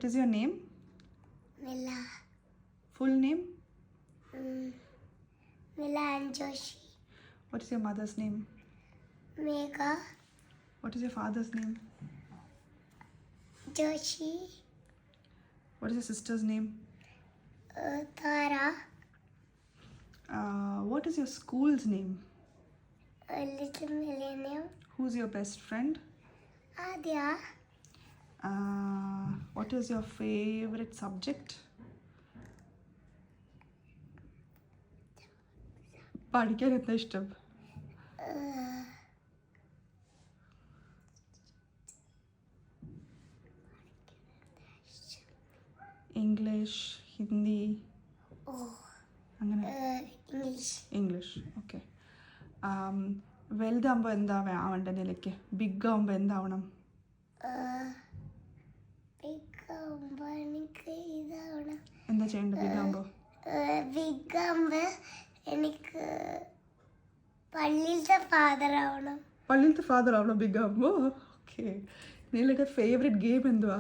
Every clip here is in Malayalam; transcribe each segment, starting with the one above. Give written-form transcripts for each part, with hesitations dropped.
What is your name? Mila. Full name? Mila and Joshi. What is your mother's name? Megha. What is your father's name? Joshi. What is your sister's name? Tara. What is your school's name? Little Millennium. Who's your best friend? Adya. What is your favorite subject? പഠിക്കാൻ എന്താ ഇഷ്ടം? ഇംഗ്ലീഷ്, ഹിന്ദി, അങ്ങനെ ഇംഗ്ലീഷ്. ഓക്കെ. വലുതാകുമ്പോൾ എന്താ ആവണ്ടേ നിലയ്ക്ക്? ബിഗ് ആകുമ്പോൾ എന്താവണം? എന്താ ചെയ്യേണ്ടത് ബിഗ് ആകുമ്പോൾ? ബിഗ് ആകുമ്പോൾ എനിക്ക് പള്ളിയിലത്തെ ഫാദർ ആവണം. പള്ളിയിലത്തെ ഫാദർ ആവണം ബിഗ് ആകുമ്പോൾ? ഓക്കെ. നിങ്ങളുടെ ഫേവറേറ്റ് ഗെയിം എന്തുവാ?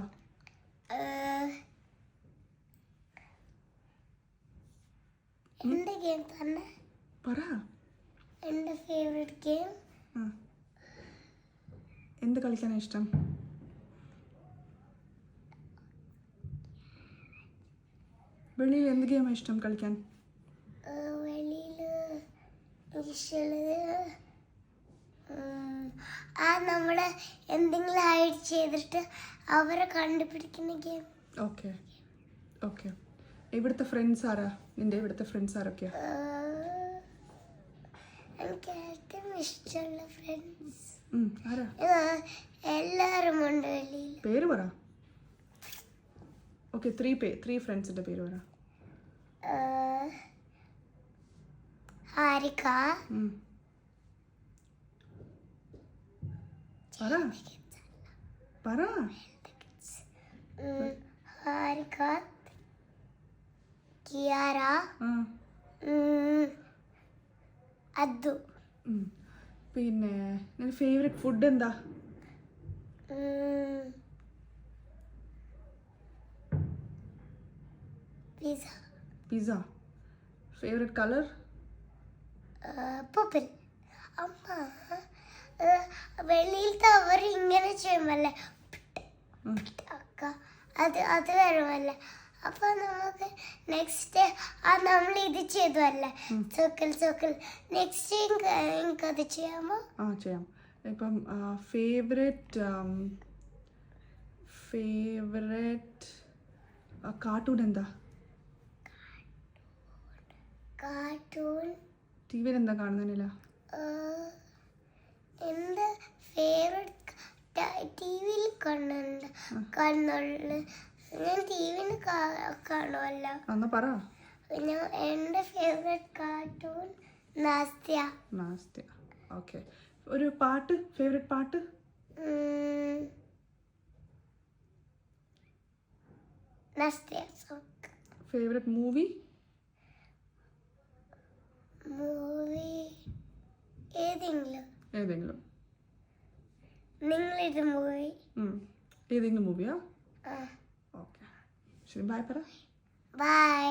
എൻ്റെ ഗെയിം തന്നെ പറ. എൻ്റെ ഫേവറേറ്റ് ഗെയിം എന്ത് കളിക്കാനാണ് ഇഷ്ടം? വെളിയിൽ എന്ത് ഗെയിമാണ് ഇഷ്ടം കളിക്കാൻ? വെളിയിൽ നമ്മള് എന്തെങ്കിലും ഹൈഡ് ചെയ്തിട്ട് അവരെ കണ്ടുപിടിക്കുന്ന ഗെയിം. Okay okay. ഇവിടുത്തെ ഫ്രണ്ട്സ് ആരാ? നിന്റെ ഇവിടുത്തെ ഫ്രണ്ട്സ് ആരൊക്കെയാ? എനിക്ക് ഏറ്റവും ഇഷ്ടമുള്ള ഫ്രണ്ട്സ് ആരാ? എല്ലാവരും ഉണ്ട് വെളിയിൽ. പേര് പറ. ഓക്കെ, ത്രീ ഫ്രണ്ട്സിന്റെ പേര് പറ. ഹാരിക, പറ പറ. ഹാരിക, കിയാര, അദ്ദു. പിന്നെ നിന്റെ ഫേവറേറ്റ് ഫുഡ് എന്താ? പിസ്സ. Favourite colour? പർപ്പിൾ. അമ്മ വെളിയിലത്തെ അവർ ഇങ്ങനെ ചെയ്യുമല്ലേ അത് വരുമല്ലേ, അപ്പൊ നമുക്ക് നെക്സ്റ്റ് നമ്മൾ ഇത് ചെയ്തല്ലേ സർക്കിൾ. നെക്സ്റ്റ് എനിക്ക് അത് ചെയ്യാമോ? ചെയ്യാം. ഇപ്പം ഫേവറേറ്റ് കാർട്ടൂൺ എന്താ? കാർട്ടൂൺ ടി വിയിൽ എന്താ കാണുന്നില്ല? എൻ്റെ ഫേവറേറ്റ് ടി വിയിൽ കാണുന്നുള്ളു. ഞാൻ ടി വിയിൽ കാണുമല്ല. എന്നാ പറ. എൻ്റെ ഫേവറേറ്റ് കാർട്ടൂൺ നാസ്ത്യ. ഓക്കെ. ഒരു പാട്ട്, ഫേവറേറ്റ് പാട്ട്? നാസ്ത്യ സോങ്. Favourite movie? ഏതെങ്കിലും. നിങ്ങളിത് മൂവി? ഏതെങ്കിലും മൂവിയാ? ഓക്കെ. ശരി, ബൈ പറ. ബൈ.